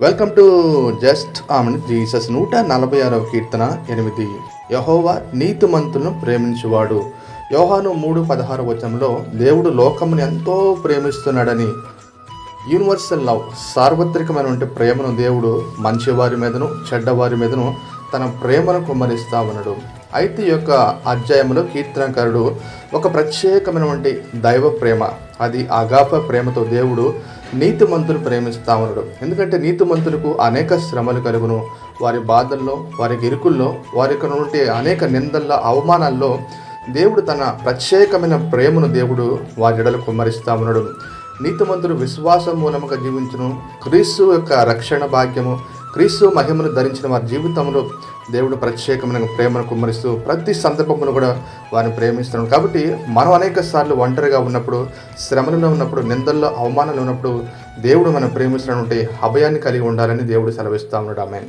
Welcome to just amen Jesus 146వ కీర్తన 8. యెహోవా నీతిమంతులను ప్రేమించువాడు. యోహాను 3:16 వచనంలో దేవుడు లోకమును ఎంతో ప్రేమిస్తున్నాడని, యూనివర్సల్ లవ్, సార్వత్రికమైనటువంటి ప్రేమను దేవుడు మంచివారి మీదను చెడ్డవారి మీదను తన ప్రేమను కుమ్మరిస్తా ఉన్నాడు. అయితే ఈ యొక్క అధ్యాయంలో కీర్తనకారుడు ఒక ప్రత్యేకమైనటువంటి దైవ ప్రేమ, అది అగాప ప్రేమతో దేవుడు నీతిమంతులు ప్రేమిస్తా ఉన్నాడు. ఎందుకంటే నీతిమంతులకు అనేక శ్రమలు కలుగును, వారి బాధల్లో, వారి ఇరుకుల్లో, వారికి నుండి అనేక నిందల్లో, అవమానాల్లో దేవుడు తన ప్రత్యేకమైన ప్రేమను దేవుడు వారి ఎడలు కుమ్మరిస్తా ఉన్నాడు. నీతిమంతుడు విశ్వాసం మూలముగా జీవించును, క్రీస్తు యొక్క రక్షణ భాగ్యము, క్రీస్తు మహిమను ధరించిన వారి జీవితంలో దేవుడు ప్రత్యేకమైన ప్రేమను కుమ్మరిస్తూ ప్రతి సందర్భమును కూడా వారిని ప్రేమిస్తున్నాడు. కాబట్టి మనం అనేక సార్లు ఒంటరిగా ఉన్నప్పుడు, శ్రమలలో ఉన్నప్పుడు, నిందల్లో, అవమానాలు ఉన్నప్పుడు దేవుడు మనం ప్రేమిస్తున్నటువంటి అభయాన్ని కలిగి ఉండాలని దేవుడు సెలవిస్తా ఉన్నాడు. ఆమేన్.